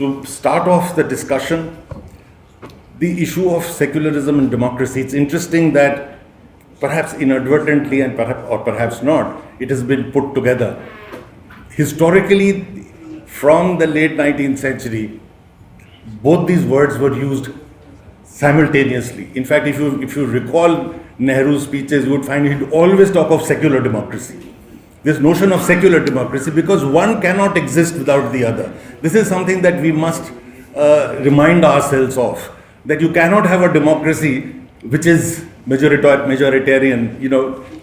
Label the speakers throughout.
Speaker 1: to start off the discussion, the issue of secularism and democracy, it's interesting that perhaps inadvertently and perhaps not, it has been put together. Historically, from the late 19th century, both these words were used simultaneously. In fact, if you recall Nehru's speeches, you would find he'd always talk of secular democracy. This notion of secular democracy, because one cannot exist without the other. This is something that we must remind ourselves of, that you cannot have a democracy which is majoritarian,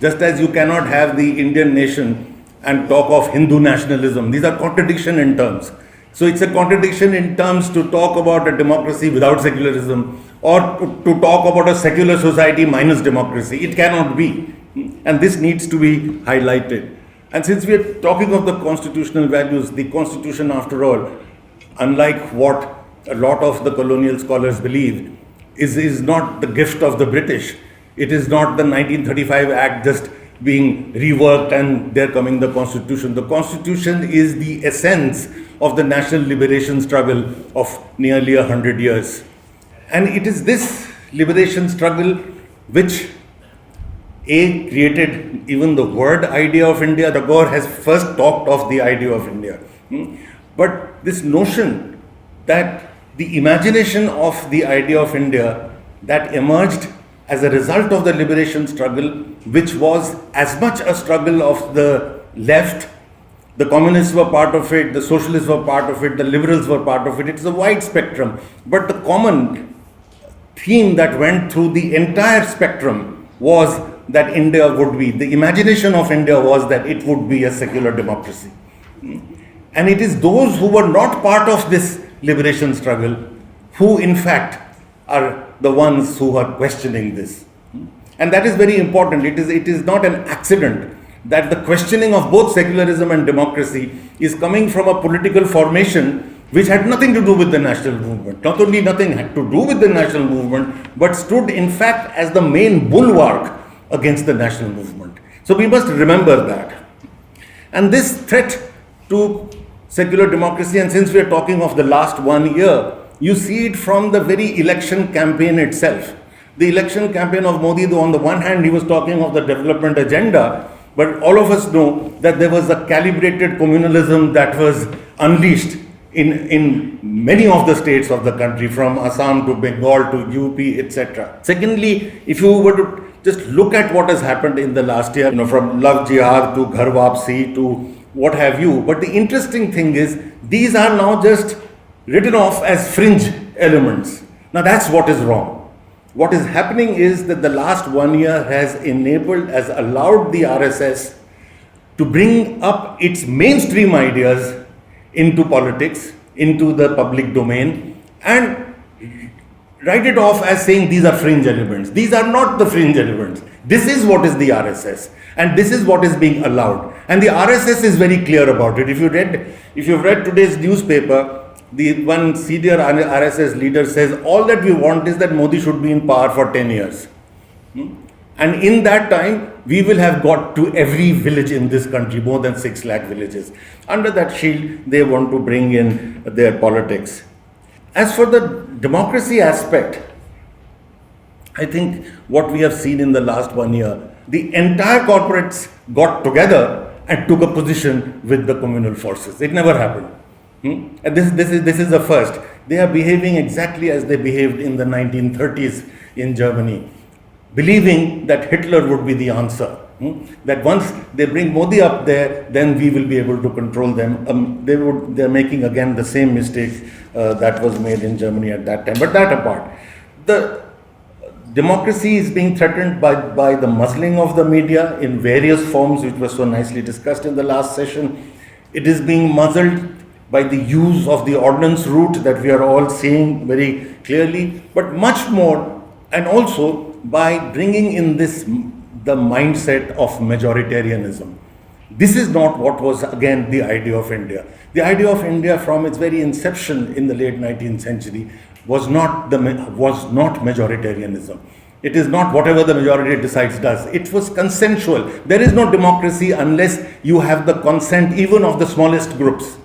Speaker 1: just as you cannot have the Indian nation and talk of Hindu nationalism. These are contradiction in terms. So it's a contradiction in terms to talk about a democracy without secularism, or to talk about a secular society minus democracy. It cannot be. And this needs to be highlighted. And since we are talking of the constitutional values, the Constitution, after all, unlike what a lot of the colonial scholars believe, is not the gift of the British. It is not the 1935 Act just being reworked and there coming the Constitution. The Constitution is the essence of the national liberation struggle of nearly 100 years. And it is this liberation struggle which created even the word idea of India. Tagore has first talked of the idea of India. But this notion that the imagination of the idea of India that emerged as a result of the liberation struggle, which was as much a struggle of the left, the communists were part of it, the socialists were part of it, the liberals were part of it. It's a wide spectrum. But the common theme that went through the entire spectrum was that India would be, the imagination of India was that it would be a secular democracy. And it is those who were not part of this liberation struggle who in fact are the ones who are questioning this. And that is very important. It is not an accident that the questioning of both secularism and democracy is coming from a political formation which had nothing to do with the national movement. Not only nothing had to do with the national movement, but stood in fact as the main bulwark against the national movement. So we must remember that. And this threat to secular democracy, and since we are talking of the last 1 year, you see it from the very election campaign itself. The election campaign of Modi, though on the one hand he was talking of the development agenda, but all of us know that there was a calibrated communalism that was unleashed in many of the states of the country, from Assam to Bengal to UP, etc. Secondly, if you were to just look at what has happened in the last year, from Love Jihad to Ghar Wapsi to what have you. But the interesting thing is, these are now just written off as fringe elements. Now that's what is wrong. What is happening is that the last 1 year has allowed the RSS to bring up its mainstream ideas into politics, into the public domain, and write it off as saying these are fringe elements. These are not the fringe elements. This is what is the RSS, and this is what is being allowed. And the RSS is very clear about it. If you've read today's newspaper, the one senior RSS leader says all that we want is that Modi should be in power for 10 years. And in that time, we will have got to every village in this country, more than 6 lakh villages. Under that shield, they want to bring in their politics. As for the democracy aspect, I think what we have seen in the last 1 year, the entire corporates got together and took a position with the communal forces. It never happened. And this is the first. They are behaving exactly as they behaved in the 1930s in Germany, believing that Hitler would be the answer. That once they bring Modi up there, then we will be able to control them. They're making again the same mistake that was made in Germany at that time. But that apart, the democracy is being threatened by the muzzling of the media in various forms, which was so nicely discussed in the last session. It is being muzzled by the use of the ordnance route that we are all seeing very clearly, but much more, and also by bringing in the mindset of majoritarianism. This is not what was, again, the idea of India. The idea of India from its very inception in the late 19th century was not majoritarianism. It is not whatever the majority decides does. It was consensual. There is no democracy unless you have the consent even of the smallest groups.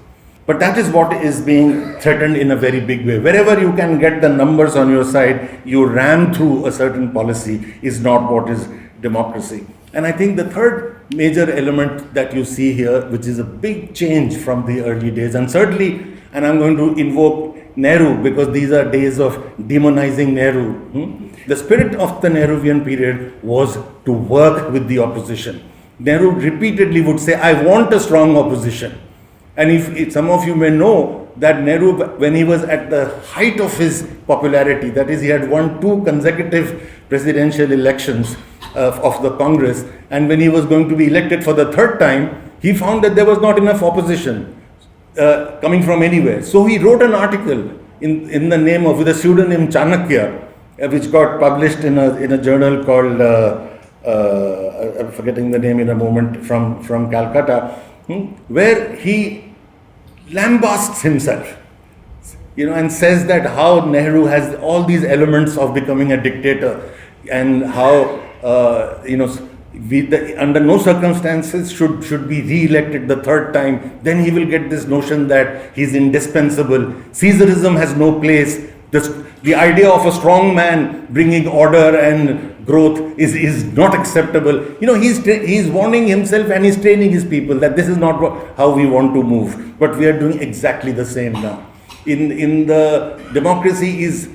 Speaker 1: But that is what is being threatened in a very big way. Wherever you can get the numbers on your side, you ram through a certain policy is not what is democracy. And I think the third major element that you see here, which is a big change from the early days, and certainly, and I'm going to invoke Nehru because these are days of demonizing Nehru. The spirit of the Nehruvian period was to work with the opposition. Nehru repeatedly would say, I want a strong opposition. And if some of you may know that Nehru, when he was at the height of his popularity, that is, he had won 2 consecutive presidential elections of the Congress, and when he was going to be elected for the 3rd time, he found that there was not enough opposition coming from anywhere. So he wrote an article in the name of, with the pseudonym Chanakya, which got published in a journal called, I'm forgetting the name in a moment, from Calcutta, where he lambasts himself, and says that how Nehru has all these elements of becoming a dictator, and how under no circumstances should be re-elected the 3rd time. Then he will get this notion that he's indispensable. Caesarism has no place. The idea of a strong man bringing order and growth is not acceptable. He's warning himself and he's training his people that this is not how we want to move. But we are doing exactly the same now. In the democracy is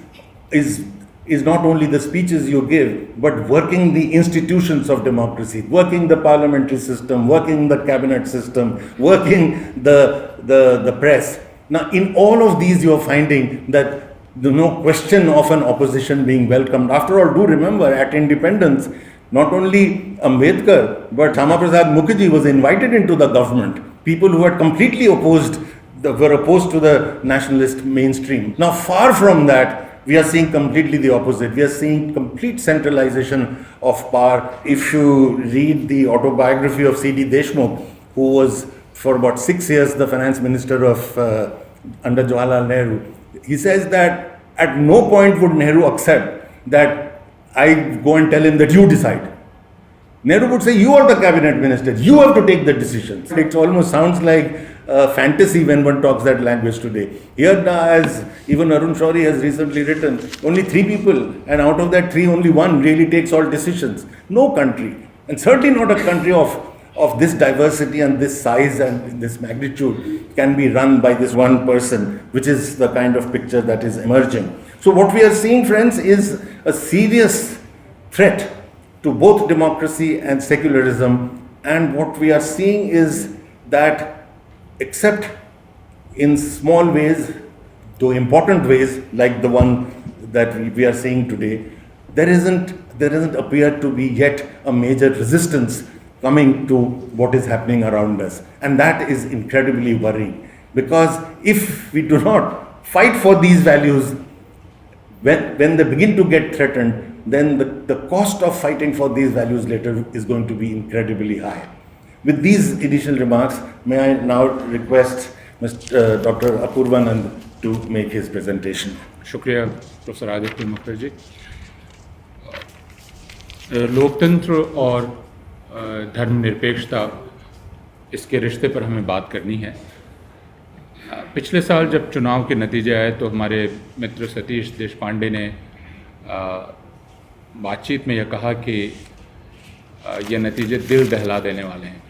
Speaker 1: not only the speeches you give, but working the institutions of democracy, working the parliamentary system, working the cabinet system, working the press. Now, in all of these, you are finding that there's no question of an opposition being welcomed. After all, do remember, at independence, not only Ambedkar, but Shyama Prasad Mukherjee was invited into the government. People who had completely were opposed to the nationalist mainstream. Now, far from that, we are seeing completely the opposite. We are seeing complete centralization of power. If you read the autobiography of C.D. Deshmukh, who was for about 6 years the finance minister of under Jawaharlal Nehru, he says that at no point would Nehru accept that I go and tell him that you decide. Nehru would say, you are the cabinet minister, you have to take the decisions. It almost sounds like fantasy when one talks that language today. Here, as even Arun Shourie has recently written, only 3 people, and out of that 3, only 1 really takes all decisions. No country, and certainly not a country of this diversity and this size and this magnitude can be run by this one person, which is the kind of picture that is emerging. So what we are seeing, friends, is a serious threat to both democracy and secularism. And what we are seeing is that, except in small ways, though important ways, like the one that we are seeing today, there doesn't appear to be yet a major resistance coming to what is happening around us. And that is incredibly worrying, because if we do not fight for these values, when they begin to get threatened, then the cost of fighting for these values later is going to be incredibly high. With these initial remarks, may I now request Dr. Apurvanand to make his presentation.
Speaker 2: शुक्रिया professor Aditya Mukherjee ji. लोकतंत्र और धर्मनिरपेक्षता, इसके रिश्ते पर हमें बात करनी है. पिछले साल जब चुनाव के नतीजे आए तो हमारे मित्र सतीश देशपांडे ने बातचीत में यह कहा कि ये नतीजे दिल दहला देने वाले हैं.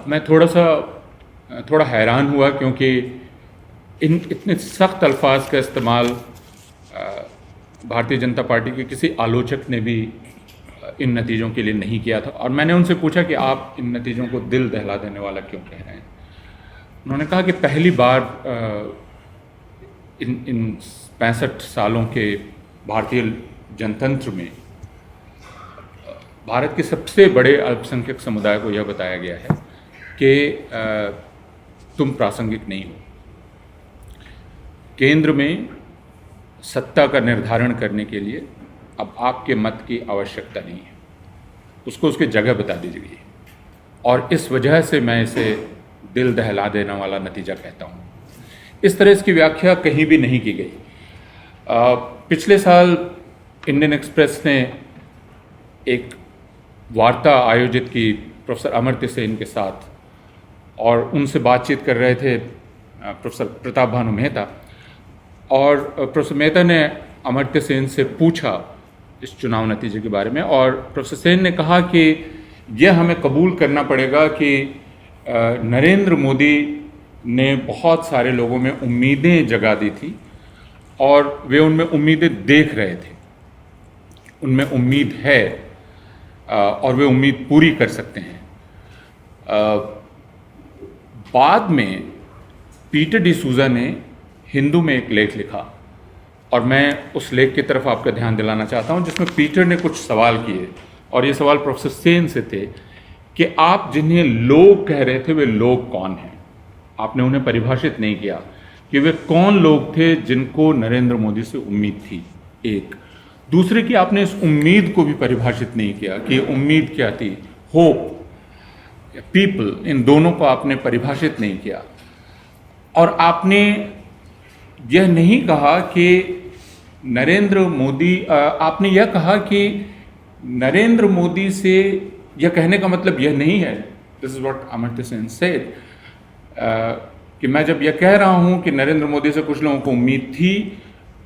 Speaker 2: मैं थोड़ा हैरान हुआ, क्योंकि इतने सख्त अल्फाज का इस्तेमाल भारतीय जनता पार्टी के किसी आलोचक ने भी इन नतीजों के लिए नहीं किया था. और मैंने उनसे पूछा कि आप इन नतीजों को दिल दहला देने वाला क्यों कह रहे हैं. उन्होंने कहा कि पहली बार इन 65 सालों के भारतीय जनतंत्र में भारत के सबसे बड़े अल्पसंख्यक समुदाय को यह बताया गया है कि तुम प्रासंगिक नहीं हो. केंद्र में सत्ता का निर्धारण करने के लिए अब आपके मत की आवश्यकता नहीं है, उसको उसकी जगह बता दीजिए. और इस वजह से मैं इसे दिल दहला देने वाला नतीजा कहता हूँ. इस तरह इसकी व्याख्या कहीं भी नहीं की गई. पिछले साल इंडियन एक्सप्रेस ने एक वार्ता आयोजित की प्रोफेसर अमर्त्य सेन के साथ, और उनसे बातचीत कर रहे थे प्रोफेसर प्रताप भानु मेहता, और प्रोफेसर मेहता ने अमर्त्य सेन से पूछा इस चुनाव नतीजे के बारे में, और प्रोफेसर सेन ने कहा कि यह हमें कबूल करना पड़ेगा कि नरेंद्र मोदी ने बहुत सारे लोगों में उम्मीदें जगा दी थी और वे उनमें उम्मीदें देख रहे थे, उनमें उम्मीद है और वे उम्मीद पूरी कर सकते हैं। बाद में पीटर डिसूजा ने हिंदू में एक लेख लिखा, और मैं उस लेख की तरफ आपका ध्यान दिलाना चाहता हूं, जिसमें पीटर ने कुछ सवाल किए, और ये सवाल प्रोफेसर सेन से थे कि आप जिन्हें लोग कह रहे थे वे लोग कौन हैं। आपने उन्हें परिभाषित नहीं किया कि वे कौन लोग थे जिनको नरेंद्र मोदी से उम्मीद थी, एक। दूसरे कि आपने इस उम्मीद को भी परिभाषित नहीं किया कि उम्मीद क्या थी, होप, पीपल, इन दोनों को आपने परिभाषित नहीं किया। और आपने यह नहीं कहा कि नरेंद्र मोदी, आपने यह कहा कि नरेंद्र मोदी से, यह कहने का मतलब यह नहीं है, this is what Amartya Sen said, कि मैं जब यह कह रहा हूं कि नरेंद्र मोदी से कुछ लोगों को उम्मीद थी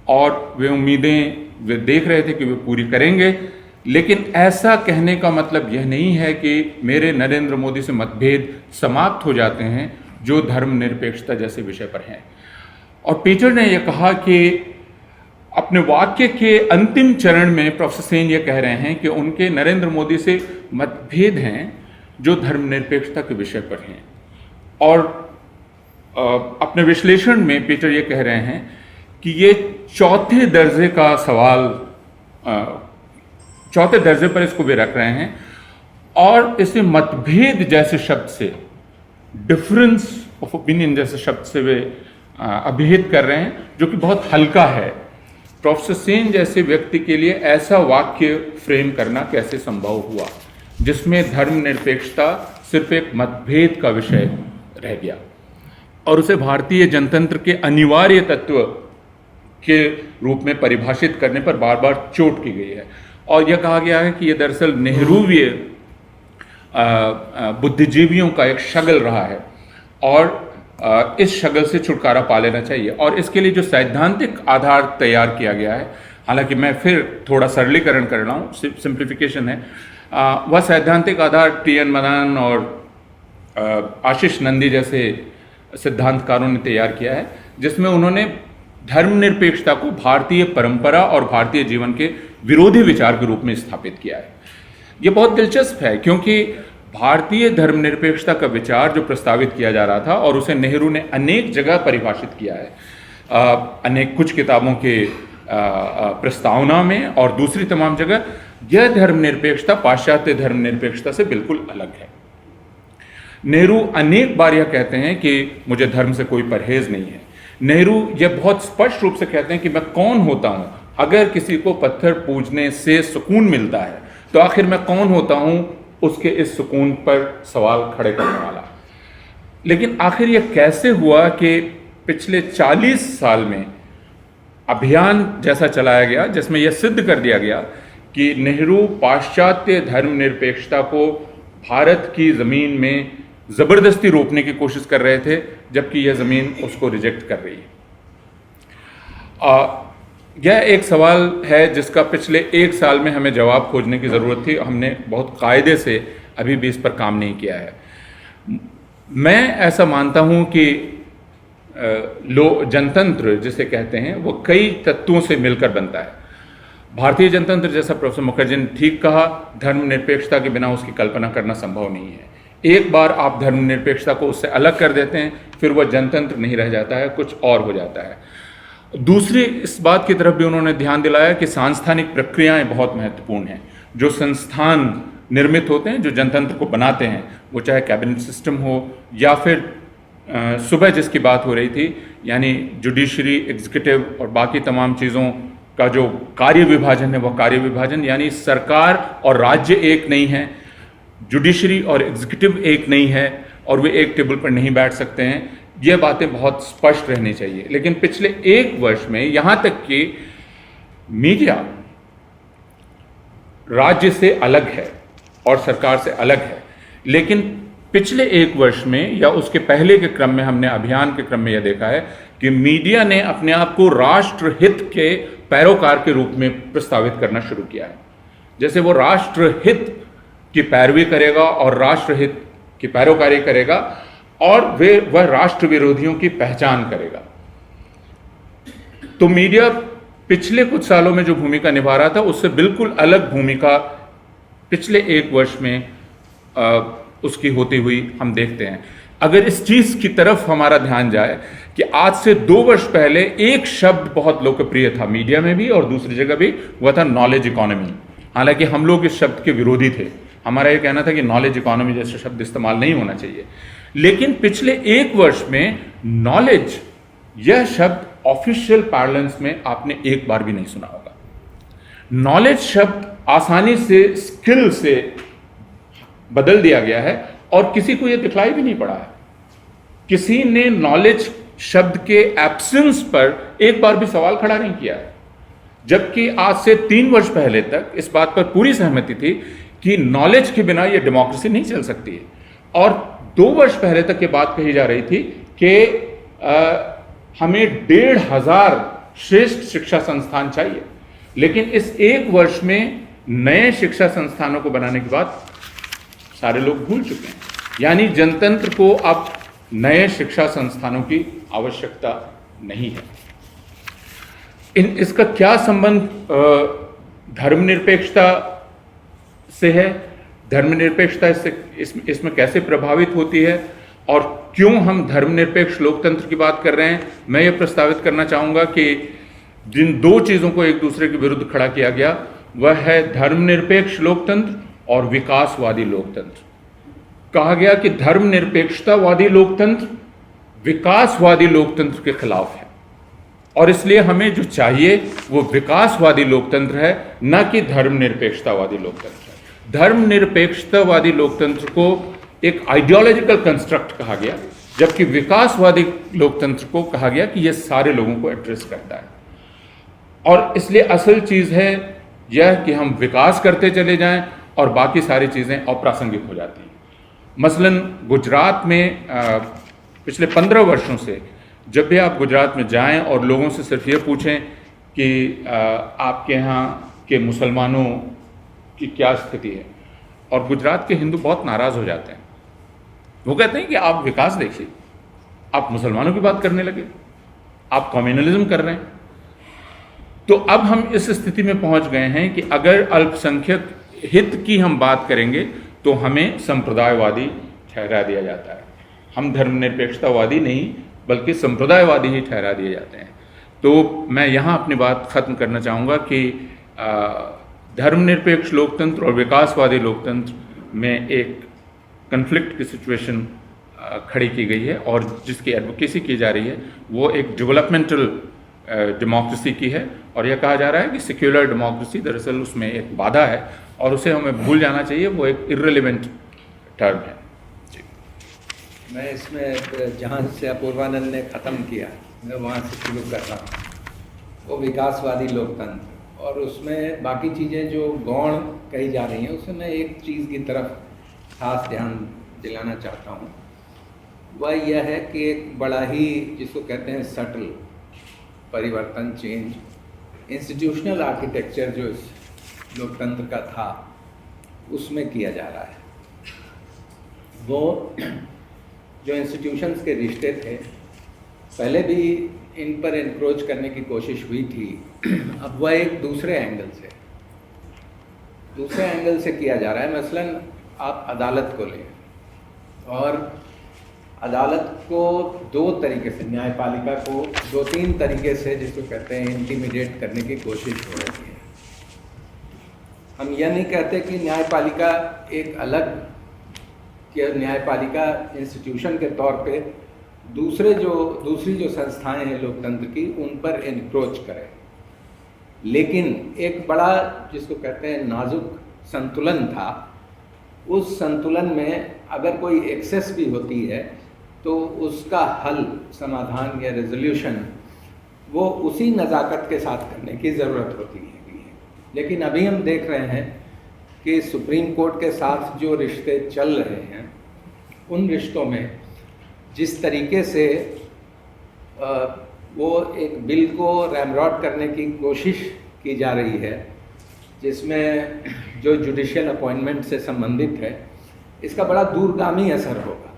Speaker 2: और वे उम्मीदें वे देख रहे थे कि वे पूरी करेंगे, लेकिन ऐसा कहने का मतलब यह नहीं है कि मेरे नरेंद्र मोदी से मतभेद समाप्त हो जाते हैं जो धर्मनिरपेक्षता जैसे विषय पर हैं। और पीटर ने यह कहा कि अपने वाक्य के अंतिम चरण में प्रोफेसर सेन यह कह रहे हैं कि उनके नरेंद्र मोदी से मतभेद हैं जो धर्मनिरपेक्षता के विषय पर हैं। और अपने विश्लेषण में पीटर यह कह रहे हैं कि ये चौथे दर्जे का सवाल, चौथे दर्जे पर इसको वे रख रहे हैं, और इसे मतभेद जैसे शब्द से, डिफरेंस ऑफ ओपिनियन जैसे शब्द से वे अभिहित कर रहे हैं, जो कि बहुत हल्का है। प्रोफेसर सेन जैसे व्यक्ति के लिए ऐसा वाक्य फ्रेम करना कैसे संभव हुआ जिसमें धर्मनिरपेक्षता सिर्फ एक मतभेद का विषय रह गया, और उसे भारतीय जनतंत्र के अनिवार्य तत्व के रूप में परिभाषित करने पर बार बार चोट की गई है। और यह कहा गया है कि यह दरअसल नेहरूवीय बुद्धिजीवियों का एक शगल रहा है, और इस शगल से छुटकारा पा लेना चाहिए। और इसके लिए जो सैद्धांतिक आधार तैयार किया गया है, हालांकि मैं फिर थोड़ा सरलीकरण कर रहा हूँ, सिंप्लीफिकेशन है, वह सैद्धांतिक आधार टी.एन. मदान और आशीष नंदी जैसे सिद्धांतकारों ने तैयार किया है, जिसमें उन्होंने धर्मनिरपेक्षता को भारतीय परंपरा और भारतीय जीवन के विरोधी विचार के रूप में स्थापित किया है। ये बहुत दिलचस्प है, क्योंकि भारतीय धर्मनिरपेक्षता का विचार जो प्रस्तावित किया जा रहा था, और उसे नेहरू ने अनेक जगह परिभाषित किया है, अनेक कुछ किताबों के प्रस्तावना में और दूसरी तमाम जगह, यह धर्मनिरपेक्षता पाश्चात्य धर्मनिरपेक्षता से बिल्कुल अलग है। नेहरू अनेक बार यह कहते हैं कि मुझे धर्म से कोई परहेज नहीं है। नेहरू यह बहुत स्पष्ट रूप से कहते हैं कि मैं कौन होता हूं, अगर किसी को पत्थर पूजने से सुकून मिलता है तो आखिर मैं कौन होता हूं उसके इस सुकून पर सवाल खड़े करने वाला। लेकिन आखिर यह कैसे हुआ कि पिछले 40 साल में अभियान जैसा चलाया गया जिसमें यह सिद्ध कर दिया गया कि नेहरू पाश्चात्य धर्मनिरपेक्षता को भारत की ज़मीन में ज़बरदस्ती रोकने की कोशिश कर रहे थे, जबकि यह ज़मीन उसको रिजेक्ट कर रही है। यह एक सवाल है जिसका पिछले 1 साल में हमें जवाब खोजने की ज़रूरत थी। हमने बहुत कायदे से अभी भी इस पर काम नहीं किया है। मैं ऐसा मानता हूं कि जनतंत्र जिसे कहते हैं वो कई तत्वों से मिलकर बनता है। भारतीय जनतंत्र, जैसा प्रोफेसर मुखर्जी ने ठीक कहा, धर्मनिरपेक्षता के बिना उसकी कल्पना करना संभव नहीं है। एक बार आप धर्मनिरपेक्षता को उससे अलग कर देते हैं, फिर वह जनतंत्र नहीं रह जाता है, कुछ और हो जाता है। दूसरी इस बात की तरफ भी उन्होंने ध्यान दिलाया कि सांस्थानिक प्रक्रियाएं बहुत महत्वपूर्ण हैं। जो संस्थान निर्मित होते हैं, जो जनतंत्र को बनाते हैं, वो चाहे कैबिनेट सिस्टम हो या फिर सुबह जिसकी बात हो रही थी, यानी जुडिशरी, एग्जीक्यूटिव और बाकी तमाम चीज़ों का जो कार्य विभाजन है, वह कार्य विभाजन, यानी सरकार और राज्य एक नहीं है, जुडिशरी और एग्जीक्यूटिव एक नहीं है, और वे एक टेबल पर नहीं बैठ सकते हैं। ये बातें बहुत स्पष्ट रहनी चाहिए। लेकिन पिछले 1 वर्ष में यहाँ तक कि मीडिया राज्य से अलग है और सरकार से अलग है, लेकिन पिछले एक वर्ष में या उसके पहले के क्रम में हमने अभियान के क्रम में यह देखा है कि मीडिया ने अपने आप को राष्ट्रहित के पैरोकार के रूप में प्रस्तावित करना शुरू किया है। जैसे वो राष्ट्रहित की पैरवी करेगा और राष्ट्रहित की पैरोकारी करेगा और वह राष्ट्र विरोधियों की पहचान करेगा। तो मीडिया पिछले कुछ सालों में जो भूमिका निभा रहा था उससे बिल्कुल अलग भूमिका पिछले एक वर्ष में उसकी होती हुई हम देखते हैं। अगर इस चीज की तरफ हमारा ध्यान जाए कि आज से 2 वर्ष पहले एक शब्द बहुत लोकप्रिय था मीडिया में भी और दूसरी जगह भी, वह था नॉलेज इकोनॉमी। हालांकि हम लोग इस शब्द के विरोधी थे, हमारा यह कहना था कि नॉलेज इकोनॉमी जैसे शब्द इस्तेमाल नहीं होना चाहिए। लेकिन पिछले एक वर्ष में नॉलेज यह शब्द ऑफिशियल पार्लेंस में आपने एक बार भी नहीं सुना होगा। नॉलेज शब्द आसानी से स्किल से बदल दिया गया है और किसी को यह दिखलाई भी नहीं पड़ा है। किसी ने नॉलेज शब्द के एब्सेंस पर एक बार भी सवाल खड़ा नहीं किया है, जबकि आज से 3 वर्ष पहले तक इस बात पर पूरी सहमति थी कि नॉलेज के बिना यह डेमोक्रेसी नहीं चल सकती है। और 2 वर्ष पहले तक ये बात कही जा रही थी कि हमें 1,500 श्रेष्ठ शिक्षा संस्थान चाहिए, लेकिन इस एक वर्ष में नए शिक्षा संस्थानों को बनाने के बाद सारे लोग भूल चुके हैं। यानी जनतंत्र को अब नए शिक्षा संस्थानों की आवश्यकता नहीं है। इसका क्या संबंध धर्मनिरपेक्षता से है? धर्मनिरपेक्षता इसमें कैसे प्रभावित होती है और क्यों हम धर्मनिरपेक्ष लोकतंत्र की बात कर रहे हैं? मैं ये प्रस्तावित करना चाहूँगा कि जिन 2 चीज़ों को एक दूसरे के विरुद्ध खड़ा किया गया वह है धर्मनिरपेक्ष लोकतंत्र और विकासवादी लोकतंत्र। कहा गया कि धर्मनिरपेक्षतावादी लोकतंत्र विकासवादी लोकतंत्र के खिलाफ है और इसलिए हमें जो चाहिए वो विकासवादी लोकतंत्र है, न कि धर्मनिरपेक्षतावादी लोकतंत्र है। धर्मनिरपेक्षतावादी लोकतंत्र को एक आइडियोलॉजिकल कंस्ट्रक्ट कहा गया, जबकि विकासवादी लोकतंत्र को कहा गया कि यह सारे लोगों को एड्रेस करता है। और इसलिए असल चीज़ है यह कि हम विकास करते चले जाएं और बाकी सारी चीज़ें अप्रासंगिक हो जाती हैं। मसलन गुजरात में पिछले 15 वर्षों से जब भी आप गुजरात में जाएं और लोगों से सिर्फ ये पूछें कि आपके यहाँ के मुसलमानों की क्या स्थिति है, और गुजरात के हिंदू बहुत नाराज़ हो जाते हैं। वो कहते हैं कि आप विकास देखिए, आप मुसलमानों की बात करने लगे, आप कम्युनलिज्म कर रहे हैं। तो अब हम इस स्थिति में पहुंच गए हैं कि अगर अल्पसंख्यक हित की हम बात करेंगे तो हमें संप्रदायवादी ठहरा दिया जाता है। हम धर्मनिरपेक्षतावादी नहीं बल्कि संप्रदायवादी ही ठहरा दिए जाते हैं। तो मैं यहाँ अपनी बात ख़त्म करना चाहूँगा कि धर्मनिरपेक्ष लोकतंत्र और विकासवादी लोकतंत्र में एक कन्फ्लिक्ट की सिचुएशन खड़ी की गई है और जिसकी एडवोकेसी की जा रही है वो एक डेवलपमेंटल डेमोक्रेसी की है। और यह कहा जा रहा है कि सेक्युलर डेमोक्रेसी दरअसल उसमें एक बाधा है और उसे हमें भूल जाना चाहिए, वो एक इर्रेलेवेंट टर्म है। जी,
Speaker 3: मैं इसमें जहाँ से अपूर्वानंद ने ख़त्म किया मैं वहाँ से शुरू कर रहा हूँ, वो विकासवादी लोकतंत्र। और उसमें बाकी चीज़ें जो गौण कही जा रही हैं उसमें मैं एक चीज़ की तरफ खास ध्यान दिलाना चाहता हूँ। वह यह है कि एक बड़ा ही जिसको कहते हैं सटल परिवर्तन, चेंज, इंस्टीट्यूशनल आर्किटेक्चर जो इस लोकतंत्र का था उसमें किया जा रहा है। वो जो इंस्टीट्यूशंस के रिश्ते थे पहले भी इन पर एनक्रोच करने की कोशिश हुई थी, अब वह एक दूसरे एंगल से किया जा रहा है। मसलन आप अदालत को लें और अदालत को 2 तरीके से, न्यायपालिका को 2-3 तरीके से जिसको कहते हैं इंटिमिडेट करने की कोशिश हो रही है। हम यह नहीं कहते कि न्यायपालिका एक अलग, कि न्यायपालिका इंस्टीट्यूशन के तौर पे दूसरी जो संस्थाएं हैं लोकतंत्र की उन पर एनक्रोच करें, लेकिन एक बड़ा जिसको कहते हैं नाजुक संतुलन था। उस संतुलन में अगर कोई एक्सेस भी होती है तो उसका हल, समाधान या रेजोल्यूशन वो उसी नज़ाकत के साथ करने की ज़रूरत होती है। लेकिन अभी हम देख रहे हैं कि सुप्रीम कोर्ट के साथ जो रिश्ते चल रहे हैं उन रिश्तों में जिस तरीके से वो एक बिल को रैमरॉड करने की कोशिश की जा रही है, जिसमें जो जुडिशियल अपॉइंटमेंट से संबंधित है, इसका बड़ा दूरगामी असर होगा।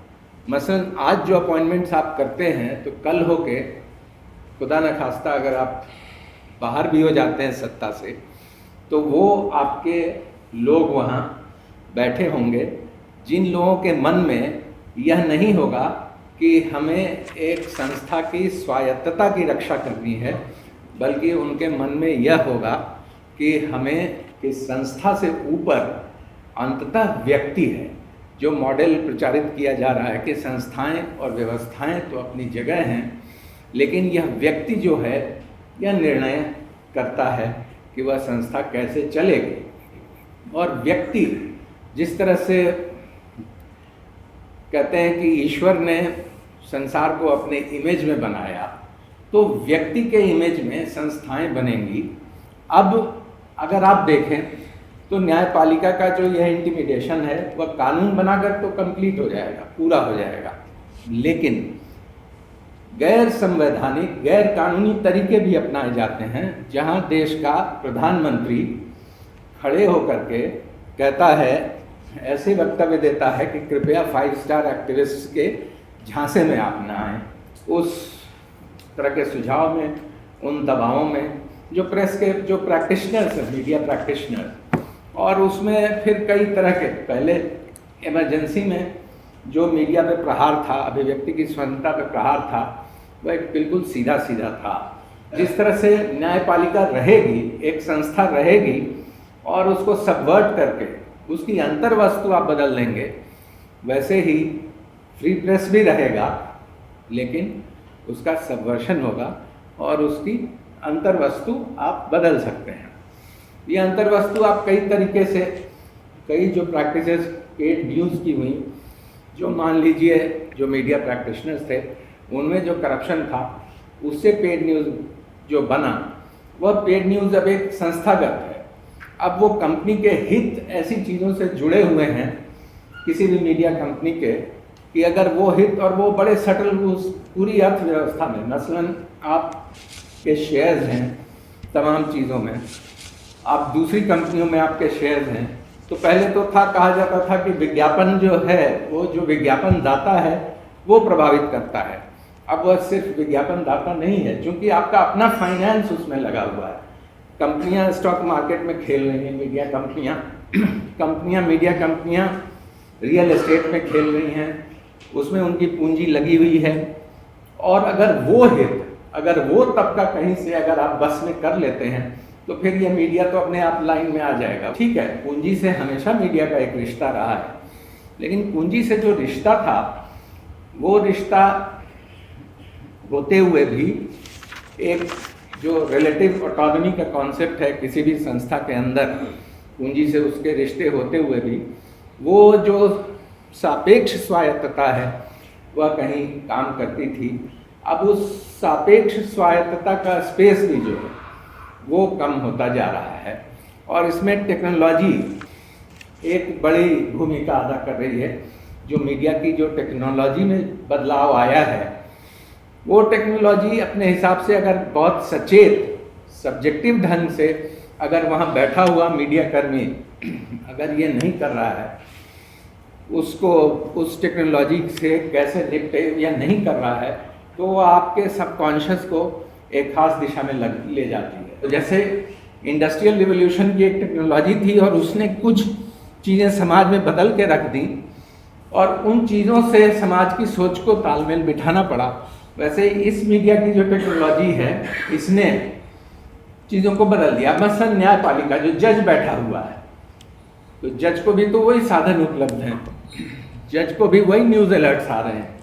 Speaker 3: मसलन आज जो अपॉइंटमेंट्स आप करते हैं, तो कल होके खुदा न खास्ता अगर आप बाहर भी हो जाते हैं सत्ता से, तो वो आपके लोग वहाँ बैठे होंगे जिन लोगों के मन में यह नहीं होगा कि हमें एक संस्था की स्वायत्तता की रक्षा करनी है, बल्कि उनके मन में यह होगा कि हमें इस संस्था से ऊपर अंततः व्यक्ति है। जो मॉडल प्रचारित किया जा रहा है कि संस्थाएं और व्यवस्थाएं तो अपनी जगह हैं, लेकिन यह व्यक्ति जो है यह निर्णय करता है कि वह संस्था कैसे चलेगी। और व्यक्ति जिस तरह से कहते हैं कि ईश्वर ने संसार को अपने इमेज में बनाया, तो व्यक्ति के इमेज में संस्थाएं बनेंगी। अब अगर आप देखें तो न्यायपालिका का जो यह इंटिमिडेशन है वह कानून बनाकर तो कंप्लीट हो जाएगा, पूरा हो जाएगा, लेकिन गैर संवैधानिक गैर कानूनी तरीके भी अपनाए जाते हैं, जहां देश का प्रधानमंत्री खड़े होकर के कहता है, ऐसे वक्तव्य देता है कि कृपया 5 स्टार एक्टिविस्ट के झांसे में आप न आएँ। उस तरह के सुझाव में, उन दबावों में जो प्रेस के जो प्रैक्टिशनर्स हैं, मीडिया प्रैक्टिशनर्स, और उसमें फिर कई तरह के, पहले इमरजेंसी में जो मीडिया पे प्रहार था, अभिव्यक्ति की स्वतंत्रता पे प्रहार था, वह एक बिल्कुल सीधा सीधा था। जिस तरह से न्यायपालिका रहेगी, एक संस्था रहेगी, और उसको सबवर्ट करके उसकी अंतर्वस्तु आप बदल लेंगे, वैसे ही फ्री प्रेस भी रहेगा, लेकिन उसका सबवर्शन होगा और उसकी अंतर्वस्तु आप बदल सकते हैं। ये अंतर्वस्तु आप कई तरीके से, कई जो प्रैक्टिसेस पेड न्यूज़ की हुई, जो मान लीजिए जो मीडिया प्रैक्टिशनर्स थे उनमें जो करप्शन था, उससे पेड न्यूज़ जो बना, वह पेड न्यूज़ अब एक संस्थागत है। अब वो कंपनी के हित ऐसी चीज़ों से जुड़े हुए हैं किसी भी मीडिया कंपनी के, कि अगर वो हित, और वो बड़े सटल उस पूरी अर्थव्यवस्था में, मसलन आप के शेयर्स हैं तमाम चीज़ों में, आप दूसरी कंपनियों में आपके शेयर्स हैं, तो पहले तो था, कहा जाता था कि विज्ञापन जो है, वो जो विज्ञापन दाता है वो प्रभावित करता है। अब वह सिर्फ विज्ञापन दाता नहीं है, क्योंकि आपका अपना फाइनेंस उसमें लगा हुआ है। कंपनियां स्टॉक मार्केट में खेल रही हैं, मीडिया कंपनियां मीडिया कंपनियां रियल एस्टेट में खेल रही हैं, उसमें उनकी पूंजी लगी हुई है। और अगर वो हित, अगर वो तबका कहीं से अगर आप बस में कर लेते हैं, तो फिर ये मीडिया तो अपने आप लाइन में आ जाएगा। ठीक है, पूंजी से हमेशा मीडिया का एक रिश्ता रहा है, लेकिन पूंजी से जो रिश्ता था, वो रिश्ता होते हुए भी एक जो रिलेटिव ऑटोनॉमी का कॉन्सेप्ट है किसी भी संस्था के अंदर, पूंजी से उसके रिश्ते होते हुए भी वो जो सापेक्ष स्वायत्तता है वह कहीं काम करती थी। अब उस सापेक्ष स्वायत्तता का स्पेस भी जो है वो कम होता जा रहा है, और इसमें टेक्नोलॉजी एक बड़ी भूमिका अदा कर रही है। जो मीडिया की जो टेक्नोलॉजी में बदलाव आया है, वो टेक्नोलॉजी अपने हिसाब से अगर बहुत सचेत, सब्जेक्टिव ढंग से अगर वहाँ बैठा हुआ मीडिया कर्मी अगर ये नहीं कर रहा है, उसको उस टेक्नोलॉजी से कैसे निपटे या नहीं कर रहा है, तो वो आपके सबकॉन्शियस को एक खास दिशा में ले जाती है। तो जैसे इंडस्ट्रियल रिवोल्यूशन की एक टेक्नोलॉजी थी और उसने कुछ चीज़ें समाज में बदल के रख दी, और उन चीज़ों से समाज की सोच को तालमेल बिठाना पड़ा, वैसे इस मीडिया की जो टेक्नोलॉजी है इसने चीज़ों को बदल दिया। मसलन न्यायपालिका, जो जज बैठा हुआ है, तो जज को भी तो वही साधन उपलब्ध हैं, जज को भी वही न्यूज़ अलर्ट्स आ रहे हैं।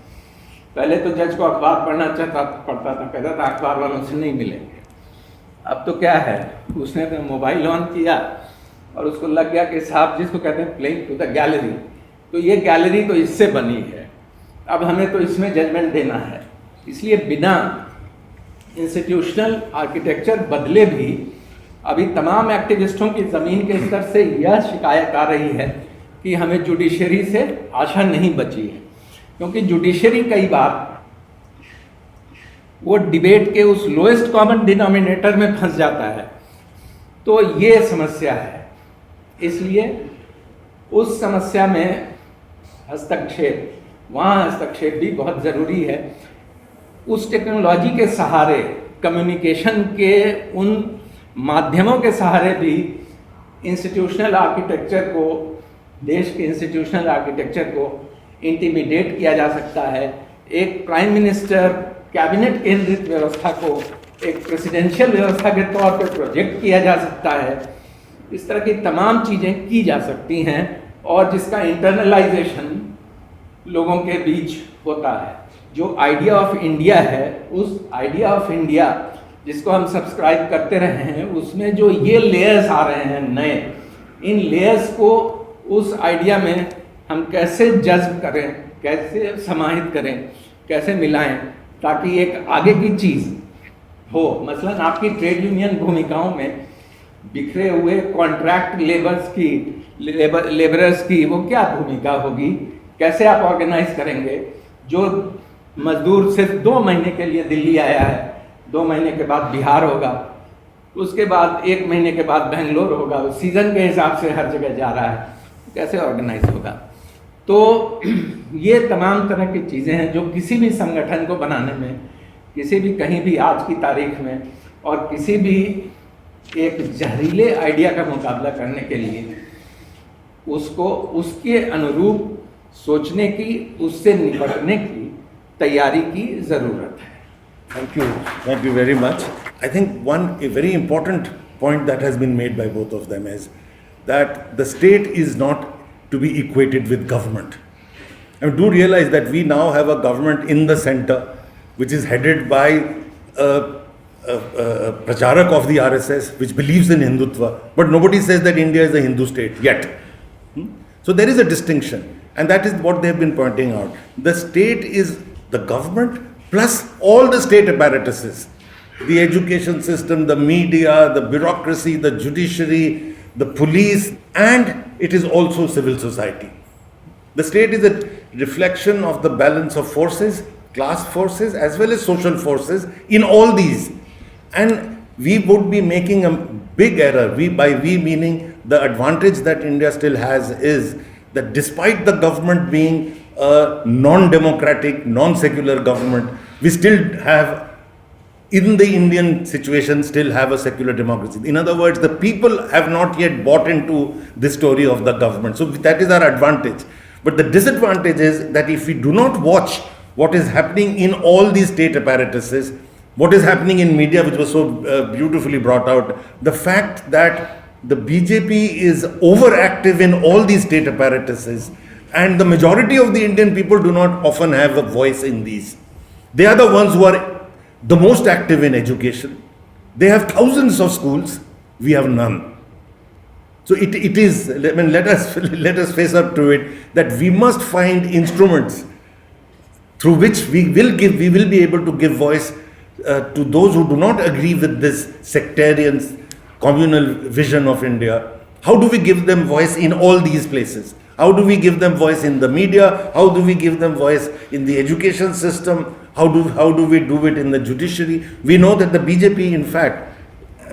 Speaker 3: पहले तो जज को अखबार पढ़ना पड़ता था, कहता था अखबार वालों से नहीं मिलेंगे। अब तो क्या है, उसने तो मोबाइल ऑन किया और उसको लग गया कि साहब, जिसको कहते हैं प्लेइंग टू द गैलरी, तो ये गैलरी तो इससे बनी है, अब हमें तो इसमें जजमेंट देना है। इसलिए बिना इंस्टीट्यूशनल आर्किटेक्चर बदले भी अभी तमाम एक्टिविस्टों की ज़मीन के स्तर से यह शिकायत आ रही है कि हमें जुडिशरी से आशा नहीं बची है। क्योंकि जुडिशरी कई बार वो डिबेट के उस लोएस्ट कॉमन डिनोमिनेटर में फंस जाता है, तो ये समस्या है। इसलिए उस समस्या में वहाँ हस्तक्षेप भी बहुत ज़रूरी है। उस टेक्नोलॉजी के सहारे, कम्युनिकेशन के उन माध्यमों के सहारे भी इंस्टीट्यूशनल आर्किटेक्चर को, देश के इंस्टीट्यूशनल आर्किटेक्चर को इंटिमिडेट किया जा सकता है। एक प्राइम मिनिस्टर कैबिनेट केंद्रित व्यवस्था को एक प्रेसिडेंशियल व्यवस्था के तौर पर प्रोजेक्ट किया जा सकता है। इस तरह की तमाम चीज़ें की जा सकती हैं और जिसका इंटरनलाइजेशन लोगों के बीच होता है। जो आइडिया ऑफ इंडिया है, उस आइडिया ऑफ इंडिया जिसको हम सब्सक्राइब करते रहे हैं, उसमें जो ये लेयर्स आ रहे हैं नए, इन लेयर्स को उस आइडिया में हम कैसे जज्ब करें, कैसे समाहित करें, कैसे मिलाएं, ताकि एक आगे की चीज़ हो। मसलन आपकी ट्रेड यूनियन भूमिकाओं में बिखरे हुए कॉन्ट्रैक्ट लेबरर्स की वो क्या भूमिका होगी, कैसे आप ऑर्गेनाइज करेंगे। जो मजदूर सिर्फ 2 महीने के लिए दिल्ली आया है, 2 महीने के बाद बिहार होगा, उसके बाद 1 महीने के बाद बेंगलोर होगा, सीज़न के हिसाब से हर जगह जा रहा है, कैसे ऑर्गेनाइज होगा। तो ये तमाम तरह की चीज़ें हैं जो किसी भी संगठन को बनाने में, किसी भी कहीं भी आज की तारीख में, और किसी भी एक जहरीले आइडिया का मुकाबला करने के लिए उसको उसके अनुरूप सोचने की, उससे निपटने की तैयारी की ज़रूरत है।
Speaker 1: Thank you very much. I think a very important point that has been made by both of them is that the state is not to be equated with government. And do realize that we now have a government in the center which is headed by a pracharak of the RSS which believes in Hindutva, but nobody says that India is a Hindu state yet. So there is a distinction, and that is what they have been pointing out. The state is the government plus all the state apparatuses, the education system, the media, the bureaucracy, the judiciary, the police, and it is also civil society. The state is a reflection of the balance of forces, class forces as well as social forces in all these. And we would be making a big error. By we meaning the advantage that India still has is that despite the government being a non-democratic, non-secular government, we still have, in the Indian situation, still have a secular democracy. In other words, the people have not yet bought into the story of the government. So that is our advantage. But the disadvantage is that if we do not watch what is happening in all these state apparatuses, what is happening in media, which was so beautifully brought out, the fact that the BJP is overactive in all these state apparatuses, and the majority of the Indian people do not often have a voice in these. They are the ones who are the most active in education. They have thousands of schools, we have none. So it is, I mean, let us face up to it that we must find instruments through which we will be able to give voice to those who do not agree with this sectarian, communal vision of India. How do we give them voice in all these places? How do we give them voice in the media? How do we give them voice in the education system? How do we do it in the judiciary? We know that the BJP, in fact,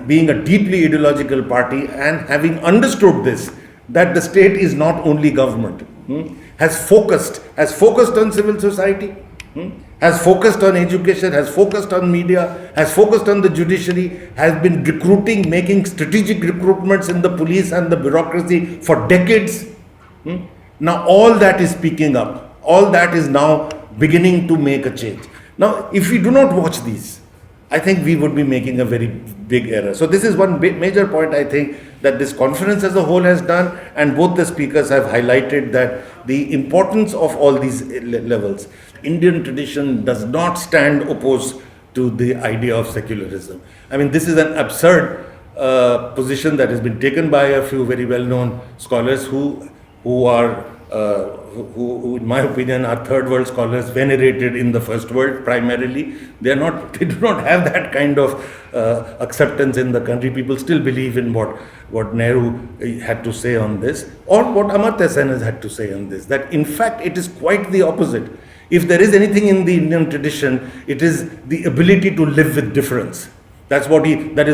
Speaker 1: being a deeply ideological party and having understood this, that the state is not only government, has focused on civil society, has focused on education, has focused on media, has focused on the judiciary, has been recruiting, making strategic recruitments in the police and the bureaucracy for decades. Now all that is speaking up. All that is now beginning to make a change. Now, if we do not watch these, I think we would be making a very big error. So this is one major point I think that this conference as a whole has done, and both the speakers have highlighted that the importance of all these levels. Indian tradition does not stand opposed to the idea of secularism. I mean, this is an absurd position that has been taken by a few very well-known scholars who in my opinion are third world scholars venerated in the first world primarily. They do not have that kind of acceptance in the country. People still believe in what Nehru had to say on this, or what Amartya Sen has had to say on this, that in fact it is quite the opposite. If there is anything in the Indian tradition, it is the ability to live with difference. That is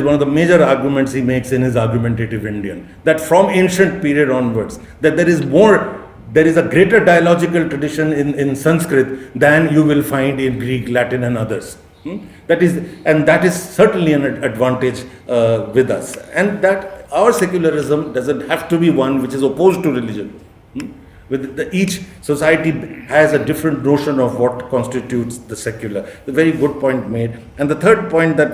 Speaker 1: one of the major arguments he makes in his Argumentative Indian, that from ancient period onwards, that there is a greater dialogical tradition in Sanskrit than you will find in Greek, Latin and others. That is certainly an advantage with us. And that our secularism doesn't have to be one which is opposed to religion. Each society has a different notion of what constitutes the secular. A very good point made. And the third point that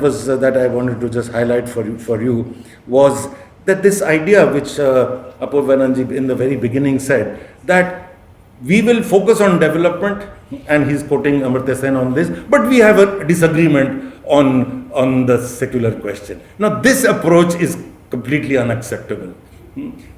Speaker 1: I wanted to just highlight for you was that this idea which Apurvanand ji in the very beginning said, that we will focus on development, and he's quoting Amartya Sen on this, but we have a disagreement on the secular question. Now this approach is completely unacceptable.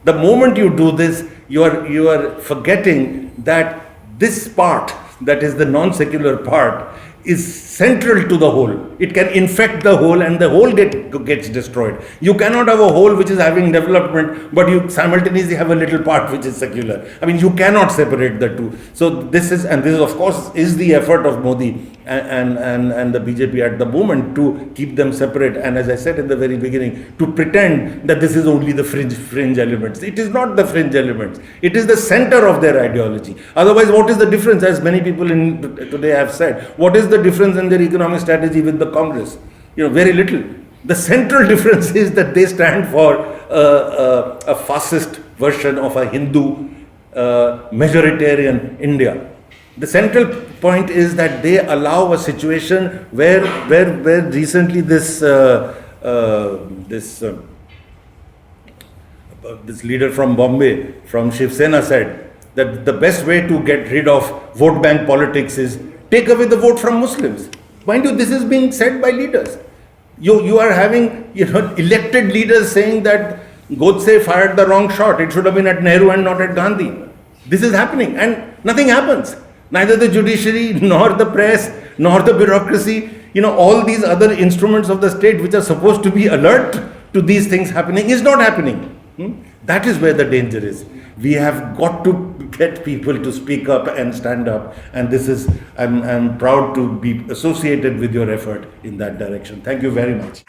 Speaker 1: The moment you do this, you are forgetting that this part, that is the non-secular part, is central to the whole. It can infect the whole, and the whole gets destroyed. You cannot have a whole which is having development, but you simultaneously have a little part which is secular. I mean, you cannot separate the two. So this is of course is the effort of Modi and the BJP at the moment, to keep them separate. And as I said in the very beginning, to pretend that this is only the fringe elements. It is not the fringe elements. It is the center of their ideology. Otherwise, what is the difference? As many people today have said, what is the difference in their economic strategy with the Congress? Very little. The central difference is that they stand for a fascist version of a Hindu majoritarian India. The central point is that they allow a situation where recently this leader from Bombay, from Shiv Sena, said that the best way to get rid of vote bank politics is take away the vote from Muslims. Mind you, this is being said by leaders. You are having elected leaders saying that Godse fired the wrong shot. It should have been at Nehru and not at Gandhi. This is happening, and nothing happens. Neither the judiciary, nor the press, nor the bureaucracy, all these other instruments of the state which are supposed to be alert to these things happening, is not happening. That is where the danger is. We have got to get people to speak up and stand up, and I'm proud to be associated with your effort in that direction. Thank you very much.